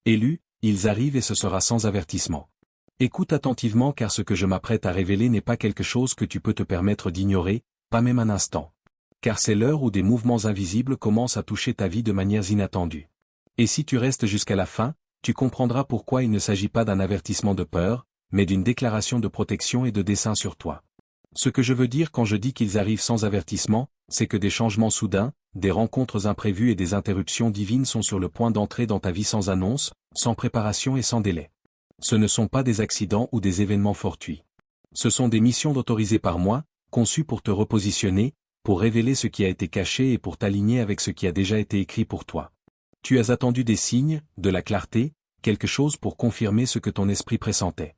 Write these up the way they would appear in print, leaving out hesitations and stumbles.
Élu, ils arrivent et ce sera sans avertissement. Écoute attentivement car ce que je m'apprête à révéler n'est pas quelque chose que tu peux te permettre d'ignorer, pas même un instant. Car c'est l'heure où des mouvements invisibles commencent à toucher ta vie de manière inattendue. Et si tu restes jusqu'à la fin, tu comprendras pourquoi il ne s'agit pas d'un avertissement de peur, mais d'une déclaration de protection et de dessein sur toi. Ce que je veux dire quand je dis qu'ils arrivent sans avertissement, c'est que des changements soudains, des rencontres imprévues et des interruptions divines sont sur le point d'entrer dans ta vie sans annonce, sans préparation et sans délai. Ce ne sont pas des accidents ou des événements fortuits. Ce sont des missions autorisées par moi, conçues pour te repositionner, pour révéler ce qui a été caché et pour t'aligner avec ce qui a déjà été écrit pour toi. Tu as attendu des signes, de la clarté, quelque chose pour confirmer ce que ton esprit pressentait.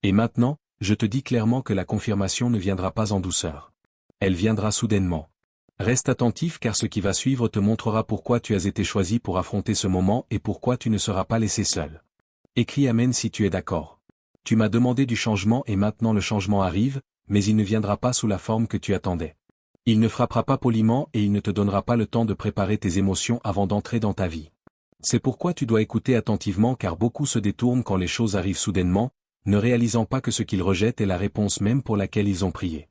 Et maintenant, je te dis clairement que la confirmation ne viendra pas en douceur. Elle viendra soudainement. Reste attentif car ce qui va suivre te montrera pourquoi tu as été choisi pour affronter ce moment et pourquoi tu ne seras pas laissé seul. Écris Amen si tu es d'accord. Tu m'as demandé du changement et maintenant le changement arrive, mais il ne viendra pas sous la forme que tu attendais. Il ne frappera pas poliment et il ne te donnera pas le temps de préparer tes émotions avant d'entrer dans ta vie. C'est pourquoi tu dois écouter attentivement car beaucoup se détournent quand les choses arrivent soudainement, ne réalisant pas que ce qu'ils rejettent est la réponse même pour laquelle ils ont prié.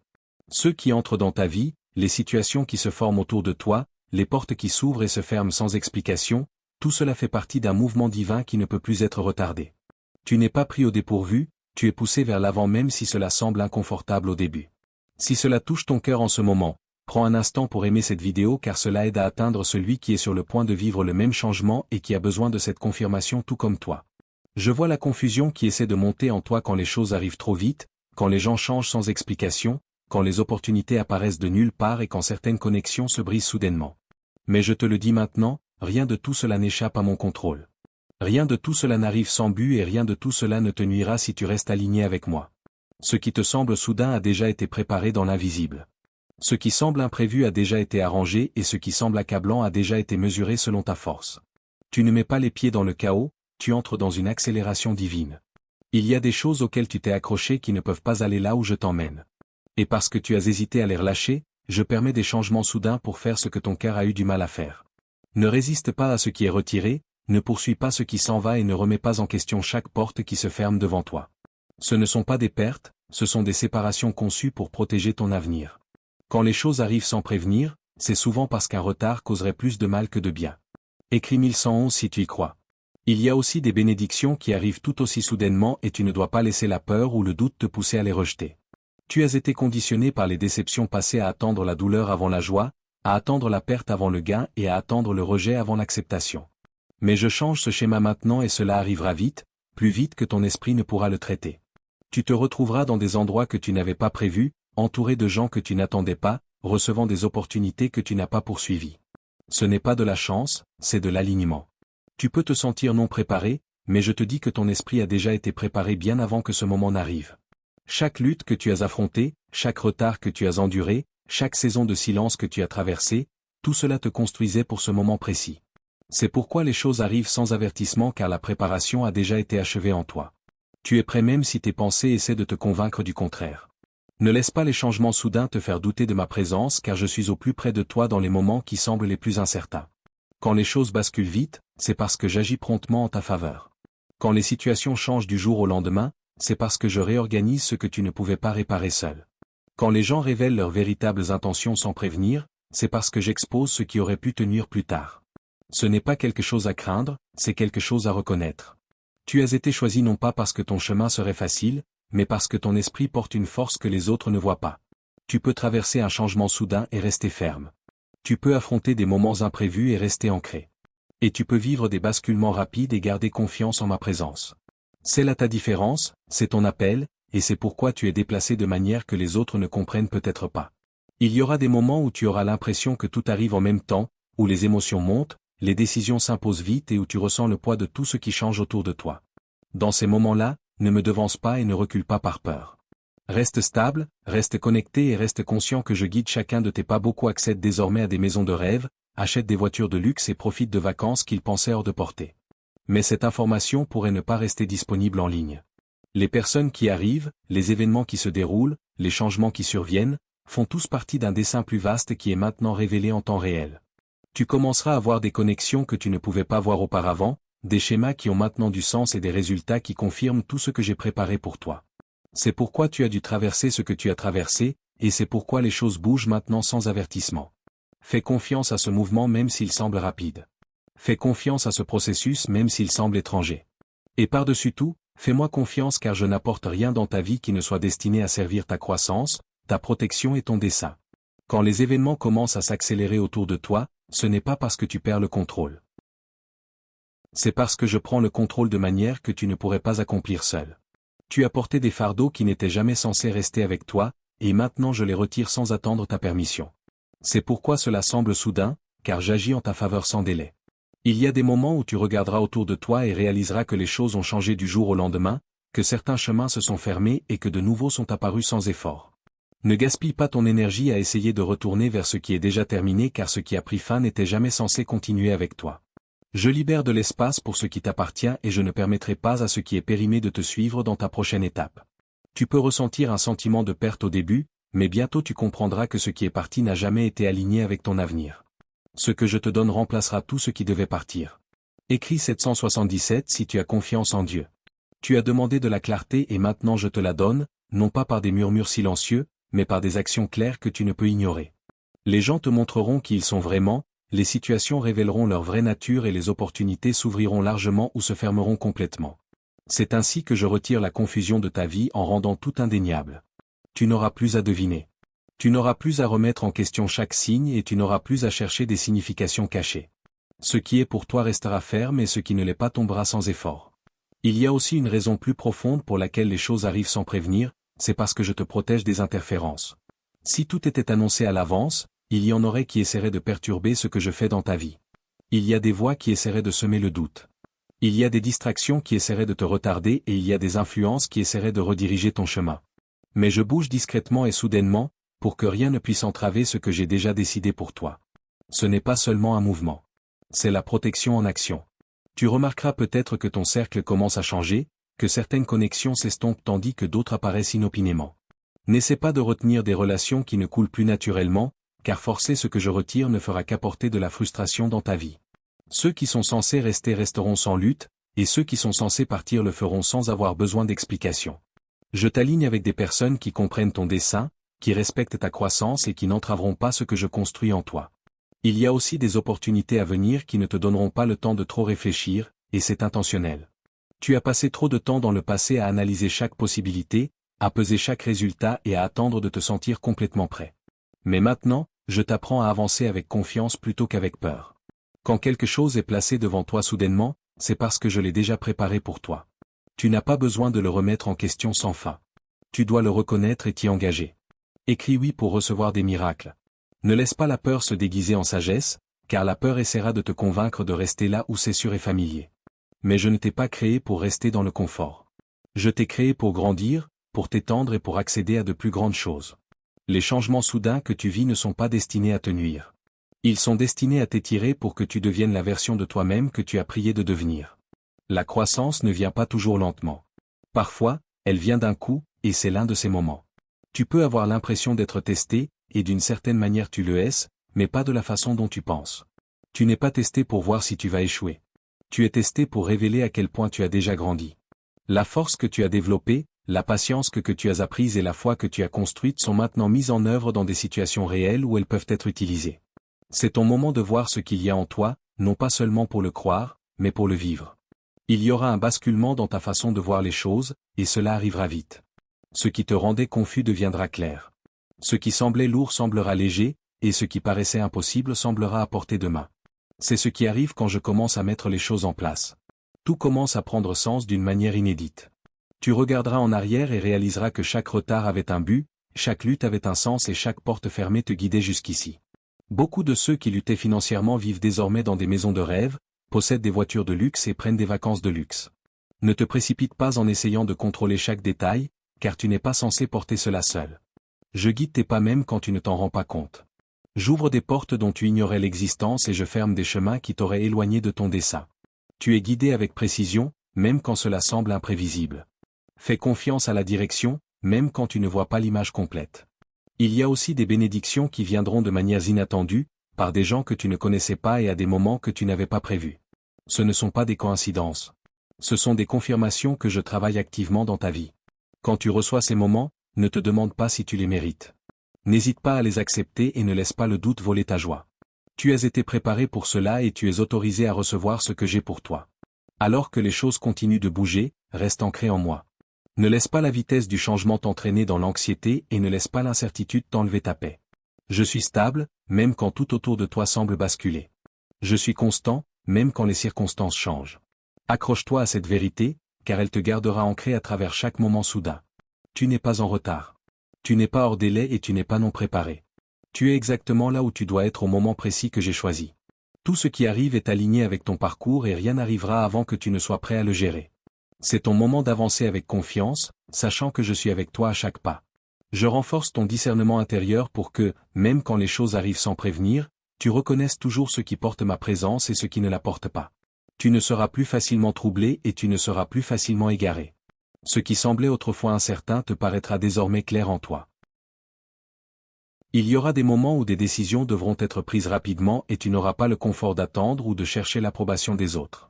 Ceux qui entrent dans ta vie, les situations qui se forment autour de toi, les portes qui s'ouvrent et se ferment sans explication, tout cela fait partie d'un mouvement divin qui ne peut plus être retardé. Tu n'es pas pris au dépourvu, tu es poussé vers l'avant même si cela semble inconfortable au début. Si cela touche ton cœur en ce moment, prends un instant pour aimer cette vidéo car cela aide à atteindre celui qui est sur le point de vivre le même changement et qui a besoin de cette confirmation tout comme toi. Je vois la confusion qui essaie de monter en toi quand les choses arrivent trop vite, quand les gens changent sans explication, quand les opportunités apparaissent de nulle part et quand certaines connexions se brisent soudainement. Mais je te le dis maintenant, rien de tout cela n'échappe à mon contrôle. Rien de tout cela n'arrive sans but et rien de tout cela ne te nuira si tu restes aligné avec moi. Ce qui te semble soudain a déjà été préparé dans l'invisible. Ce qui semble imprévu a déjà été arrangé et ce qui semble accablant a déjà été mesuré selon ta force. Tu ne mets pas les pieds dans le chaos, tu entres dans une accélération divine. Il y a des choses auxquelles tu t'es accroché qui ne peuvent pas aller là où je t'emmène. Et parce que tu as hésité à les relâcher, je permets des changements soudains pour faire ce que ton cœur a eu du mal à faire. Ne résiste pas à ce qui est retiré, ne poursuis pas ce qui s'en va et ne remets pas en question chaque porte qui se ferme devant toi. Ce ne sont pas des pertes, ce sont des séparations conçues pour protéger ton avenir. Quand les choses arrivent sans prévenir, c'est souvent parce qu'un retard causerait plus de mal que de bien. Écris 1111 si tu y crois. Il y a aussi des bénédictions qui arrivent tout aussi soudainement et tu ne dois pas laisser la peur ou le doute te pousser à les rejeter. Tu as été conditionné par les déceptions passées à attendre la douleur avant la joie, à attendre la perte avant le gain et à attendre le rejet avant l'acceptation. Mais je change ce schéma maintenant et cela arrivera vite, plus vite que ton esprit ne pourra le traiter. Tu te retrouveras dans des endroits que tu n'avais pas prévus, entouré de gens que tu n'attendais pas, recevant des opportunités que tu n'as pas poursuivies. Ce n'est pas de la chance, c'est de l'alignement. Tu peux te sentir non préparé, mais je te dis que ton esprit a déjà été préparé bien avant que ce moment n'arrive. Chaque lutte que tu as affrontée, chaque retard que tu as enduré, chaque saison de silence que tu as traversée, tout cela te construisait pour ce moment précis. C'est pourquoi les choses arrivent sans avertissement car la préparation a déjà été achevée en toi. Tu es prêt même si tes pensées essaient de te convaincre du contraire. Ne laisse pas les changements soudains te faire douter de ma présence car je suis au plus près de toi dans les moments qui semblent les plus incertains. Quand les choses basculent vite, c'est parce que j'agis promptement en ta faveur. Quand les situations changent du jour au lendemain, c'est parce que je réorganise ce que tu ne pouvais pas réparer seul. Quand les gens révèlent leurs véritables intentions sans prévenir, c'est parce que j'expose ce qui aurait pu tenir plus tard. Ce n'est pas quelque chose à craindre, c'est quelque chose à reconnaître. Tu as été choisi non pas parce que ton chemin serait facile, mais parce que ton esprit porte une force que les autres ne voient pas. Tu peux traverser un changement soudain et rester ferme. Tu peux affronter des moments imprévus et rester ancré. Et tu peux vivre des basculements rapides et garder confiance en ma présence. C'est là ta différence, c'est ton appel, et c'est pourquoi tu es déplacé de manière que les autres ne comprennent peut-être pas. Il y aura des moments où tu auras l'impression que tout arrive en même temps, où les émotions montent, les décisions s'imposent vite et où tu ressens le poids de tout ce qui change autour de toi. Dans ces moments-là, ne me devance pas et ne recule pas par peur. Reste stable, reste connecté et reste conscient que je guide chacun de tes pas. Beaucoup accèdent désormais à des maisons de rêve, achètent des voitures de luxe et profitent de vacances qu'ils pensaient hors de portée. Mais cette information pourrait ne pas rester disponible en ligne. Les personnes qui arrivent, les événements qui se déroulent, les changements qui surviennent, font tous partie d'un dessein plus vaste qui est maintenant révélé en temps réel. Tu commenceras à voir des connexions que tu ne pouvais pas voir auparavant, des schémas qui ont maintenant du sens et des résultats qui confirment tout ce que j'ai préparé pour toi. C'est pourquoi tu as dû traverser ce que tu as traversé, et c'est pourquoi les choses bougent maintenant sans avertissement. Fais confiance à ce mouvement même s'il semble rapide. Fais confiance à ce processus même s'il semble étranger. Et par-dessus tout, fais-moi confiance car je n'apporte rien dans ta vie qui ne soit destiné à servir ta croissance, ta protection et ton dessein. Quand les événements commencent à s'accélérer autour de toi, ce n'est pas parce que tu perds le contrôle. C'est parce que je prends le contrôle de manière que tu ne pourrais pas accomplir seul. Tu as porté des fardeaux qui n'étaient jamais censés rester avec toi, et maintenant je les retire sans attendre ta permission. C'est pourquoi cela semble soudain, car j'agis en ta faveur sans délai. Il y a des moments où tu regarderas autour de toi et réaliseras que les choses ont changé du jour au lendemain, que certains chemins se sont fermés et que de nouveaux sont apparus sans effort. Ne gaspille pas ton énergie à essayer de retourner vers ce qui est déjà terminé car ce qui a pris fin n'était jamais censé continuer avec toi. Je libère de l'espace pour ce qui t'appartient et je ne permettrai pas à ce qui est périmé de te suivre dans ta prochaine étape. Tu peux ressentir un sentiment de perte au début, mais bientôt tu comprendras que ce qui est parti n'a jamais été aligné avec ton avenir. Ce que je te donne remplacera tout ce qui devait partir. Écris 777 si tu as confiance en Dieu. Tu as demandé de la clarté et maintenant je te la donne, non pas par des murmures silencieux, mais par des actions claires que tu ne peux ignorer. Les gens te montreront qui ils sont vraiment, les situations révéleront leur vraie nature et les opportunités s'ouvriront largement ou se fermeront complètement. C'est ainsi que je retire la confusion de ta vie en rendant tout indéniable. Tu n'auras plus à deviner. Tu n'auras plus à remettre en question chaque signe et tu n'auras plus à chercher des significations cachées. Ce qui est pour toi restera ferme et ce qui ne l'est pas tombera sans effort. Il y a aussi une raison plus profonde pour laquelle les choses arrivent sans prévenir, c'est parce que je te protège des interférences. Si tout était annoncé à l'avance, il y en aurait qui essaieraient de perturber ce que je fais dans ta vie. Il y a des voix qui essaieraient de semer le doute. Il y a des distractions qui essaieraient de te retarder et il y a des influences qui essaieraient de rediriger ton chemin. Mais je bouge discrètement et soudainement, pour que rien ne puisse entraver ce que j'ai déjà décidé pour toi. Ce n'est pas seulement un mouvement. C'est la protection en action. Tu remarqueras peut-être que ton cercle commence à changer, que certaines connexions s'estompent tandis que d'autres apparaissent inopinément. N'essaie pas de retenir des relations qui ne coulent plus naturellement, car forcer ce que je retire ne fera qu'apporter de la frustration dans ta vie. Ceux qui sont censés rester resteront sans lutte, et ceux qui sont censés partir le feront sans avoir besoin d'explication. Je t'aligne avec des personnes qui comprennent ton dessein, qui respectent ta croissance et qui n'entraveront pas ce que je construis en toi. Il y a aussi des opportunités à venir qui ne te donneront pas le temps de trop réfléchir, et c'est intentionnel. Tu as passé trop de temps dans le passé à analyser chaque possibilité, à peser chaque résultat et à attendre de te sentir complètement prêt. Mais maintenant, je t'apprends à avancer avec confiance plutôt qu'avec peur. Quand quelque chose est placé devant toi soudainement, c'est parce que je l'ai déjà préparé pour toi. Tu n'as pas besoin de le remettre en question sans fin. Tu dois le reconnaître et t'y engager. Écris oui pour recevoir des miracles. Ne laisse pas la peur se déguiser en sagesse, car la peur essaiera de te convaincre de rester là où c'est sûr et familier. Mais je ne t'ai pas créé pour rester dans le confort. Je t'ai créé pour grandir, pour t'étendre et pour accéder à de plus grandes choses. Les changements soudains que tu vis ne sont pas destinés à te nuire. Ils sont destinés à t'étirer pour que tu deviennes la version de toi-même que tu as prié de devenir. La croissance ne vient pas toujours lentement. Parfois, elle vient d'un coup, et c'est l'un de ces moments. Tu peux avoir l'impression d'être testé, et d'une certaine manière tu le es, mais pas de la façon dont tu penses. Tu n'es pas testé pour voir si tu vas échouer. Tu es testé pour révéler à quel point tu as déjà grandi. La force que tu as développée, la patience que tu as apprise et la foi que tu as construite sont maintenant mises en œuvre dans des situations réelles où elles peuvent être utilisées. C'est ton moment de voir ce qu'il y a en toi, non pas seulement pour le croire, mais pour le vivre. Il y aura un basculement dans ta façon de voir les choses, et cela arrivera vite. Ce qui te rendait confus deviendra clair. Ce qui semblait lourd semblera léger, et ce qui paraissait impossible semblera à portée de main. C'est ce qui arrive quand je commence à mettre les choses en place. Tout commence à prendre sens d'une manière inédite. Tu regarderas en arrière et réaliseras que chaque retard avait un but, chaque lutte avait un sens et chaque porte fermée te guidait jusqu'ici. Beaucoup de ceux qui luttaient financièrement vivent désormais dans des maisons de rêve, possèdent des voitures de luxe et prennent des vacances de luxe. Ne te précipite pas en essayant de contrôler chaque détail, car tu n'es pas censé porter cela seul. Je guide tes pas même quand tu ne t'en rends pas compte. J'ouvre des portes dont tu ignorais l'existence et je ferme des chemins qui t'auraient éloigné de ton dessein. Tu es guidé avec précision, même quand cela semble imprévisible. Fais confiance à la direction, même quand tu ne vois pas l'image complète. Il y a aussi des bénédictions qui viendront de manières inattendues, par des gens que tu ne connaissais pas et à des moments que tu n'avais pas prévus. Ce ne sont pas des coïncidences. Ce sont des confirmations que je travaille activement dans ta vie. Quand tu reçois ces moments, ne te demande pas si tu les mérites. N'hésite pas à les accepter et ne laisse pas le doute voler ta joie. Tu as été préparé pour cela et tu es autorisé à recevoir ce que j'ai pour toi. Alors que les choses continuent de bouger, reste ancré en moi. Ne laisse pas la vitesse du changement t'entraîner dans l'anxiété et ne laisse pas l'incertitude t'enlever ta paix. Je suis stable, même quand tout autour de toi semble basculer. Je suis constant, même quand les circonstances changent. Accroche-toi à cette vérité, car elle te gardera ancré à travers chaque moment soudain. Tu n'es pas en retard. Tu n'es pas hors délai et tu n'es pas non préparé. Tu es exactement là où tu dois être au moment précis que j'ai choisi. Tout ce qui arrive est aligné avec ton parcours et rien n'arrivera avant que tu ne sois prêt à le gérer. C'est ton moment d'avancer avec confiance, sachant que je suis avec toi à chaque pas. Je renforce ton discernement intérieur pour que, même quand les choses arrivent sans prévenir, tu reconnaisses toujours ce qui porte ma présence et ce qui ne la porte pas. Tu ne seras plus facilement troublé et tu ne seras plus facilement égaré. Ce qui semblait autrefois incertain te paraîtra désormais clair en toi. Il y aura des moments où des décisions devront être prises rapidement et tu n'auras pas le confort d'attendre ou de chercher l'approbation des autres.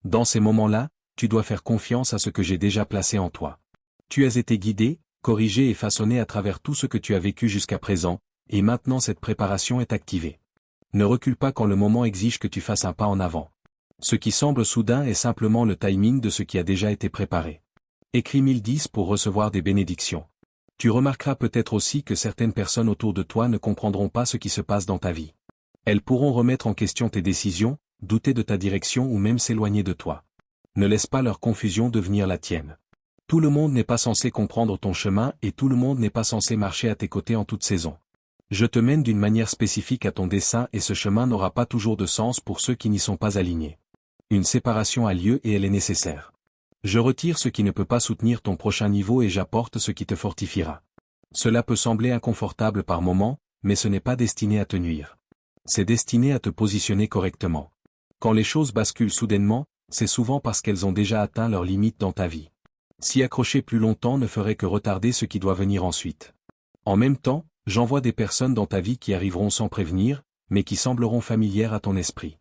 Dans ces moments-là, tu dois faire confiance à ce que j'ai déjà placé en toi. Tu as été guidé, corrigé et façonné à travers tout ce que tu as vécu jusqu'à présent, et maintenant cette préparation est activée. Ne recule pas quand le moment exige que tu fasses un pas en avant. Ce qui semble soudain est simplement le timing de ce qui a déjà été préparé. Écris 1010 pour recevoir des bénédictions. Tu remarqueras peut-être aussi que certaines personnes autour de toi ne comprendront pas ce qui se passe dans ta vie. Elles pourront remettre en question tes décisions, douter de ta direction ou même s'éloigner de toi. Ne laisse pas leur confusion devenir la tienne. Tout le monde n'est pas censé comprendre ton chemin et tout le monde n'est pas censé marcher à tes côtés en toute saison. Je te mène d'une manière spécifique à ton dessein et ce chemin n'aura pas toujours de sens pour ceux qui n'y sont pas alignés. Une séparation a lieu et elle est nécessaire. Je retire ce qui ne peut pas soutenir ton prochain niveau et j'apporte ce qui te fortifiera. Cela peut sembler inconfortable par moments, mais ce n'est pas destiné à te nuire. C'est destiné à te positionner correctement. Quand les choses basculent soudainement, c'est souvent parce qu'elles ont déjà atteint leurs limites dans ta vie. S'y accrocher plus longtemps ne ferait que retarder ce qui doit venir ensuite. En même temps, j'envoie des personnes dans ta vie qui arriveront sans prévenir, mais qui sembleront familières à ton esprit.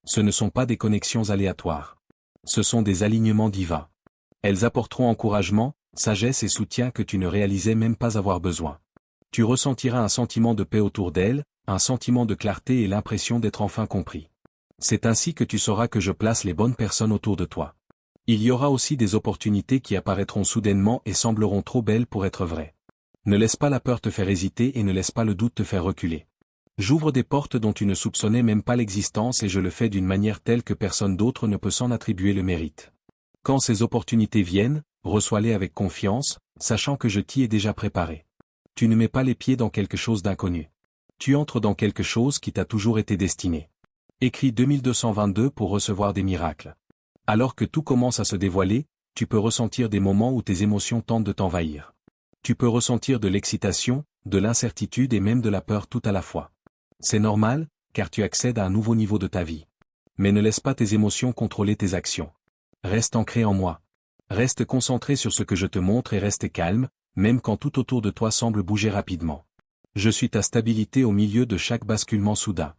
Ce ne sont pas des connexions aléatoires. Ce sont des alignements divins. Elles apporteront encouragement, sagesse et soutien que tu ne réalisais même pas avoir besoin. Tu ressentiras un sentiment de paix autour d'elles, un sentiment de clarté et l'impression d'être enfin compris. C'est ainsi que tu sauras que je place les bonnes personnes autour de toi. Il y aura aussi des opportunités qui apparaîtront soudainement et sembleront trop belles pour être vraies. Ne laisse pas la peur te faire hésiter et ne laisse pas le doute te faire reculer. J'ouvre des portes dont tu ne soupçonnais même pas l'existence et je le fais d'une manière telle que personne d'autre ne peut s'en attribuer le mérite. Quand ces opportunités viennent, reçois-les avec confiance, sachant que je t'y ai déjà préparé. Tu ne mets pas les pieds dans quelque chose d'inconnu. Tu entres dans quelque chose qui t'a toujours été destiné. Écris 2222 pour recevoir des miracles. Alors que tout commence à se dévoiler, tu peux ressentir des moments où tes émotions tentent de t'envahir. Tu peux ressentir de l'excitation, de l'incertitude et même de la peur tout à la fois. C'est normal, car tu accèdes à un nouveau niveau de ta vie. Mais ne laisse pas tes émotions contrôler tes actions. Reste ancré en moi. Reste concentré sur ce que je te montre et reste calme, même quand tout autour de toi semble bouger rapidement. Je suis ta stabilité au milieu de chaque basculement soudain.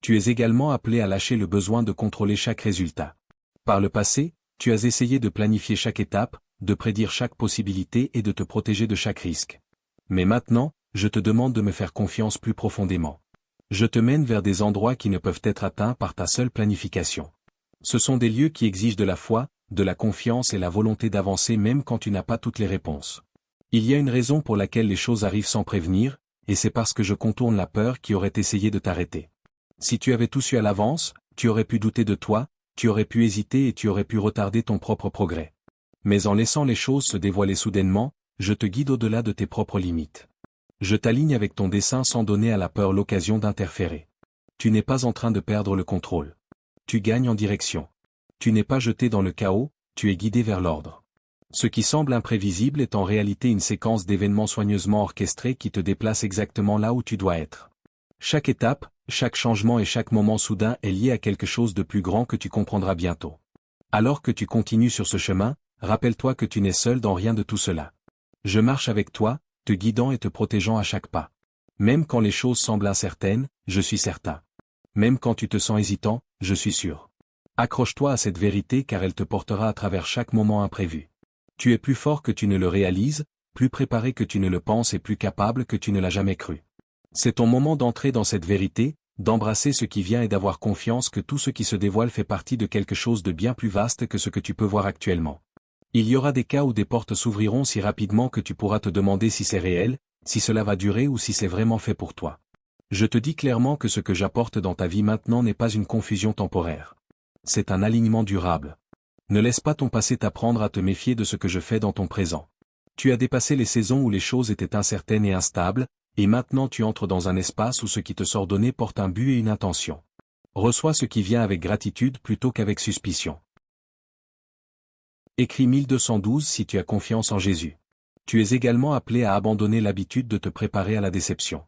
Tu es également appelé à lâcher le besoin de contrôler chaque résultat. Par le passé, tu as essayé de planifier chaque étape, de prédire chaque possibilité et de te protéger de chaque risque. Mais maintenant, je te demande de me faire confiance plus profondément. Je te mène vers des endroits qui ne peuvent être atteints par ta seule planification. Ce sont des lieux qui exigent de la foi, de la confiance et la volonté d'avancer même quand tu n'as pas toutes les réponses. Il y a une raison pour laquelle les choses arrivent sans prévenir, et c'est parce que je contourne la peur qui aurait essayé de t'arrêter. Si tu avais tout su à l'avance, tu aurais pu douter de toi, tu aurais pu hésiter et tu aurais pu retarder ton propre progrès. Mais en laissant les choses se dévoiler soudainement, je te guide au-delà de tes propres limites. Je t'aligne avec ton dessein sans donner à la peur l'occasion d'interférer. Tu n'es pas en train de perdre le contrôle. Tu gagnes en direction. Tu n'es pas jeté dans le chaos, tu es guidé vers l'ordre. Ce qui semble imprévisible est en réalité une séquence d'événements soigneusement orchestrés qui te déplace exactement là où tu dois être. Chaque étape, chaque changement et chaque moment soudain est lié à quelque chose de plus grand que tu comprendras bientôt. Alors que tu continues sur ce chemin, rappelle-toi que tu n'es seul dans rien de tout cela. Je marche avec toi, te guidant et te protégeant à chaque pas. Même quand les choses semblent incertaines, je suis certain. Même quand tu te sens hésitant, je suis sûr. Accroche-toi à cette vérité car elle te portera à travers chaque moment imprévu. Tu es plus fort que tu ne le réalises, plus préparé que tu ne le penses et plus capable que tu ne l'as jamais cru. C'est ton moment d'entrer dans cette vérité, d'embrasser ce qui vient et d'avoir confiance que tout ce qui se dévoile fait partie de quelque chose de bien plus vaste que ce que tu peux voir actuellement. Il y aura des cas où des portes s'ouvriront si rapidement que tu pourras te demander si c'est réel, si cela va durer ou si c'est vraiment fait pour toi. Je te dis clairement que ce que j'apporte dans ta vie maintenant n'est pas une confusion temporaire. C'est un alignement durable. Ne laisse pas ton passé t'apprendre à te méfier de ce que je fais dans ton présent. Tu as dépassé les saisons où les choses étaient incertaines et instables, et maintenant tu entres dans un espace où ce qui te sort donné porte un but et une intention. Reçois ce qui vient avec gratitude plutôt qu'avec suspicion. Écris 1212 si tu as confiance en Jésus. Tu es également appelé à abandonner l'habitude de te préparer à la déception.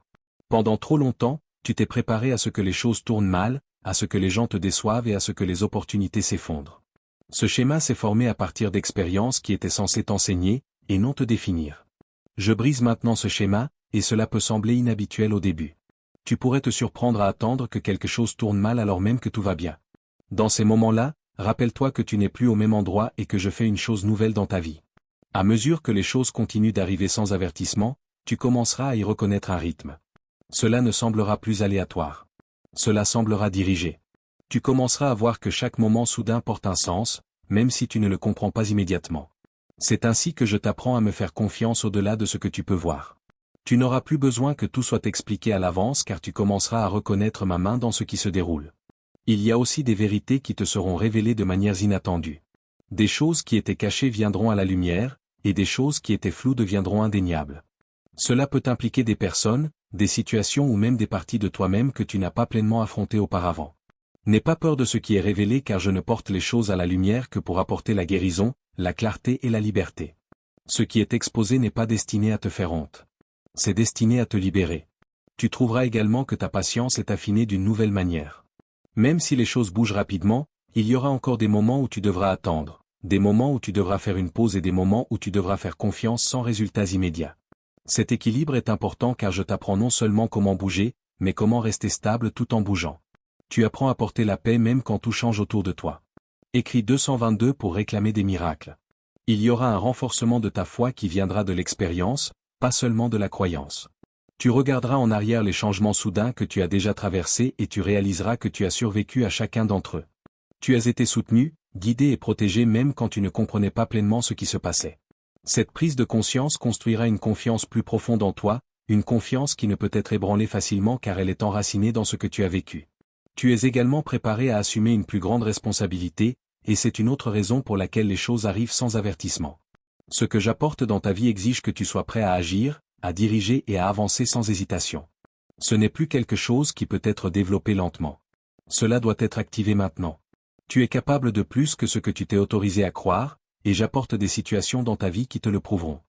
Pendant trop longtemps, tu t'es préparé à ce que les choses tournent mal, à ce que les gens te déçoivent et à ce que les opportunités s'effondrent. Ce schéma s'est formé à partir d'expériences qui étaient censées t'enseigner, et non te définir. Je brise maintenant ce schéma, et cela peut sembler inhabituel au début. Tu pourrais te surprendre à attendre que quelque chose tourne mal alors même que tout va bien. Dans ces moments-là, rappelle-toi que tu n'es plus au même endroit et que je fais une chose nouvelle dans ta vie. À mesure que les choses continuent d'arriver sans avertissement, tu commenceras à y reconnaître un rythme. Cela ne semblera plus aléatoire. Cela semblera dirigé. Tu commenceras à voir que chaque moment soudain porte un sens, même si tu ne le comprends pas immédiatement. C'est ainsi que je t'apprends à me faire confiance au-delà de ce que tu peux voir. Tu n'auras plus besoin que tout soit expliqué à l'avance car tu commenceras à reconnaître ma main dans ce qui se déroule. Il y a aussi des vérités qui te seront révélées de manières inattendues. Des choses qui étaient cachées viendront à la lumière, et des choses qui étaient floues deviendront indéniables. Cela peut impliquer des personnes, des situations ou même des parties de toi-même que tu n'as pas pleinement affrontées auparavant. N'aie pas peur de ce qui est révélé car je ne porte les choses à la lumière que pour apporter la guérison, la clarté et la liberté. Ce qui est exposé n'est pas destiné à te faire honte. C'est destiné à te libérer. Tu trouveras également que ta patience est affinée d'une nouvelle manière. Même si les choses bougent rapidement, il y aura encore des moments où tu devras attendre, des moments où tu devras faire une pause et des moments où tu devras faire confiance sans résultats immédiats. Cet équilibre est important car je t'apprends non seulement comment bouger, mais comment rester stable tout en bougeant. Tu apprends à porter la paix même quand tout change autour de toi. Écris 222 pour réclamer des miracles. Il y aura un renforcement de ta foi qui viendra de l'expérience, pas seulement de la croyance. Tu regarderas en arrière les changements soudains que tu as déjà traversés et tu réaliseras que tu as survécu à chacun d'entre eux. Tu as été soutenu, guidé et protégé même quand tu ne comprenais pas pleinement ce qui se passait. Cette prise de conscience construira une confiance plus profonde en toi, une confiance qui ne peut être ébranlée facilement car elle est enracinée dans ce que tu as vécu. Tu es également préparé à assumer une plus grande responsabilité, et c'est une autre raison pour laquelle les choses arrivent sans avertissement. Ce que j'apporte dans ta vie exige que tu sois prêt à agir, à diriger et à avancer sans hésitation. Ce n'est plus quelque chose qui peut être développé lentement. Cela doit être activé maintenant. Tu es capable de plus que ce que tu t'es autorisé à croire, et j'apporte des situations dans ta vie qui te le prouveront.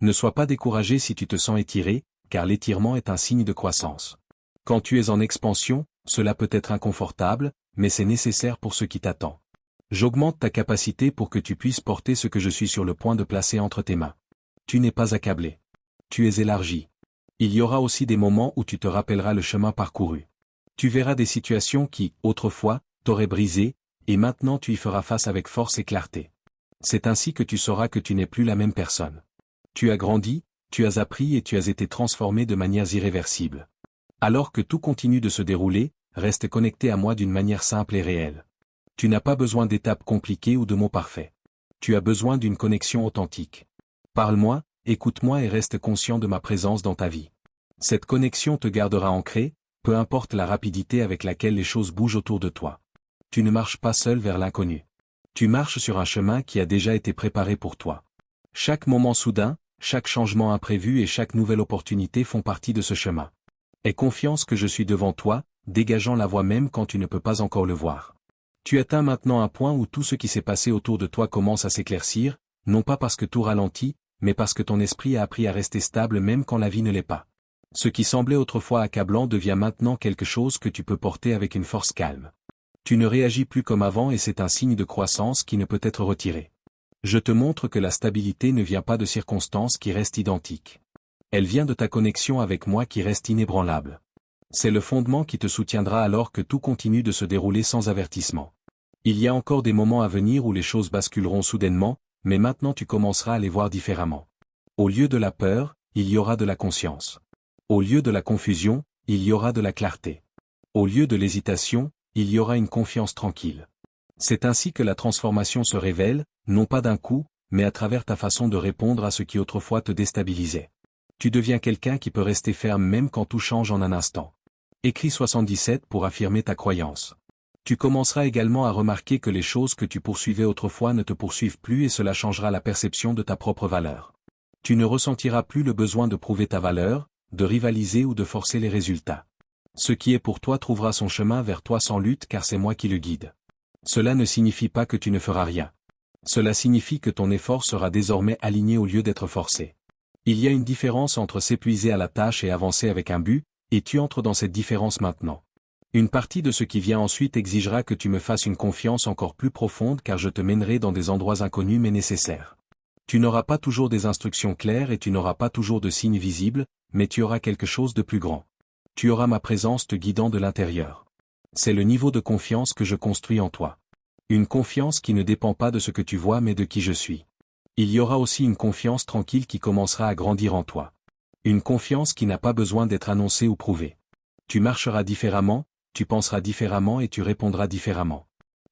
Ne sois pas découragé si tu te sens étiré, car l'étirement est un signe de croissance. Quand tu es en expansion, cela peut être inconfortable, mais c'est nécessaire pour ce qui t'attend. J'augmente ta capacité pour que tu puisses porter ce que je suis sur le point de placer entre tes mains. Tu n'es pas accablé. Tu es élargi. Il y aura aussi des moments où tu te rappelleras le chemin parcouru. Tu verras des situations qui, autrefois, t'auraient brisé, et maintenant tu y feras face avec force et clarté. C'est ainsi que tu sauras que tu n'es plus la même personne. Tu as grandi, tu as appris et tu as été transformé de manières irréversibles. Alors que tout continue de se dérouler, reste connecté à moi d'une manière simple et réelle. Tu n'as pas besoin d'étapes compliquées ou de mots parfaits. Tu as besoin d'une connexion authentique. Parle-moi, écoute-moi et reste conscient de ma présence dans ta vie. Cette connexion te gardera ancré, peu importe la rapidité avec laquelle les choses bougent autour de toi. Tu ne marches pas seul vers l'inconnu. Tu marches sur un chemin qui a déjà été préparé pour toi. Chaque moment soudain, chaque changement imprévu et chaque nouvelle opportunité font partie de ce chemin. Aie confiance que je suis devant toi, dégageant la voie même quand tu ne peux pas encore le voir. Tu atteins maintenant un point où tout ce qui s'est passé autour de toi commence à s'éclaircir, non pas parce que tout ralentit, mais parce que ton esprit a appris à rester stable même quand la vie ne l'est pas. Ce qui semblait autrefois accablant devient maintenant quelque chose que tu peux porter avec une force calme. Tu ne réagis plus comme avant et c'est un signe de croissance qui ne peut être retiré. Je te montre que la stabilité ne vient pas de circonstances qui restent identiques. Elle vient de ta connexion avec moi qui reste inébranlable. C'est le fondement qui te soutiendra alors que tout continue de se dérouler sans avertissement. Il y a encore des moments à venir où les choses basculeront soudainement, mais maintenant tu commenceras à les voir différemment. Au lieu de la peur, il y aura de la conscience. Au lieu de la confusion, il y aura de la clarté. Au lieu de l'hésitation, il y aura une confiance tranquille. C'est ainsi que la transformation se révèle, non pas d'un coup, mais à travers ta façon de répondre à ce qui autrefois te déstabilisait. Tu deviens quelqu'un qui peut rester ferme même quand tout change en un instant. Écris 77 pour affirmer ta croyance. Tu commenceras également à remarquer que les choses que tu poursuivais autrefois ne te poursuivent plus et cela changera la perception de ta propre valeur. Tu ne ressentiras plus le besoin de prouver ta valeur, de rivaliser ou de forcer les résultats. Ce qui est pour toi trouvera son chemin vers toi sans lutte car c'est moi qui le guide. Cela ne signifie pas que tu ne feras rien. Cela signifie que ton effort sera désormais aligné au lieu d'être forcé. Il y a une différence entre s'épuiser à la tâche et avancer avec un but, et tu entres dans cette différence maintenant. Une partie de ce qui vient ensuite exigera que tu me fasses une confiance encore plus profonde car je te mènerai dans des endroits inconnus mais nécessaires. Tu n'auras pas toujours des instructions claires et tu n'auras pas toujours de signes visibles, mais tu auras quelque chose de plus grand. Tu auras ma présence te guidant de l'intérieur. C'est le niveau de confiance que je construis en toi. Une confiance qui ne dépend pas de ce que tu vois mais de qui je suis. Il y aura aussi une confiance tranquille qui commencera à grandir en toi. Une confiance qui n'a pas besoin d'être annoncée ou prouvée. Tu marcheras différemment, tu penseras différemment et tu répondras différemment.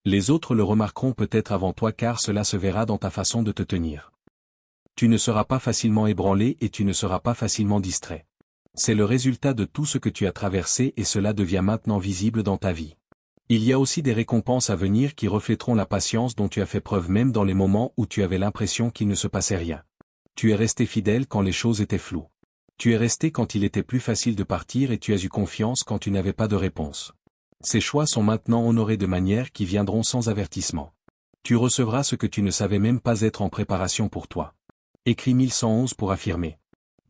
Les autres le remarqueront peut-être avant toi car cela se verra dans ta façon de te tenir. Tu ne seras pas facilement ébranlé et tu ne seras pas facilement distrait. C'est le résultat de tout ce que tu as traversé et cela devient maintenant visible dans ta vie. Il y a aussi des récompenses à venir qui reflèteront la patience dont tu as fait preuve même dans les moments où tu avais l'impression qu'il ne se passait rien. Tu es resté fidèle quand les choses étaient floues. Tu es resté quand il était plus facile de partir et tu as eu confiance quand tu n'avais pas de réponse. Ces choix sont maintenant honorés de manière qui viendront sans avertissement. Tu recevras ce que tu ne savais même pas être en préparation pour toi. Écris 1111 pour affirmer.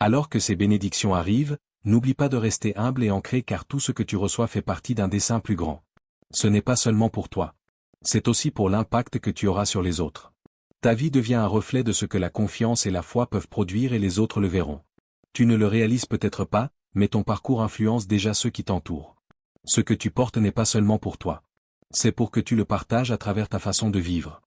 Alors que ces bénédictions arrivent, n'oublie pas de rester humble et ancré car tout ce que tu reçois fait partie d'un dessein plus grand. Ce n'est pas seulement pour toi. C'est aussi pour l'impact que tu auras sur les autres. Ta vie devient un reflet de ce que la confiance et la foi peuvent produire et les autres le verront. Tu ne le réalises peut-être pas, mais ton parcours influence déjà ceux qui t'entourent. Ce que tu portes n'est pas seulement pour toi. C'est pour que tu le partages à travers ta façon de vivre.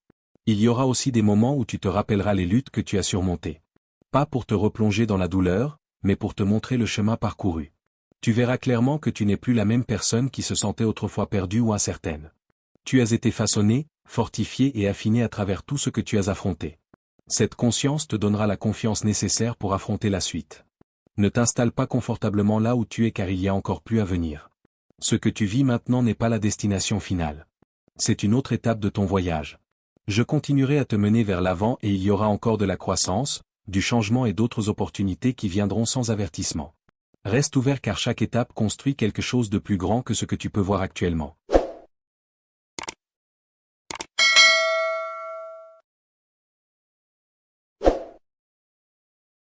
Il y aura aussi des moments où tu te rappelleras les luttes que tu as surmontées. Pas pour te replonger dans la douleur, mais pour te montrer le chemin parcouru. Tu verras clairement que tu n'es plus la même personne qui se sentait autrefois perdue ou incertaine. Tu as été façonné, fortifié et affiné à travers tout ce que tu as affronté. Cette conscience te donnera la confiance nécessaire pour affronter la suite. Ne t'installe pas confortablement là où tu es car il y a encore plus à venir. Ce que tu vis maintenant n'est pas la destination finale. C'est une autre étape de ton voyage. Je continuerai à te mener vers l'avant et il y aura encore de la croissance, du changement et d'autres opportunités qui viendront sans avertissement. Reste ouvert car chaque étape construit quelque chose de plus grand que ce que tu peux voir actuellement.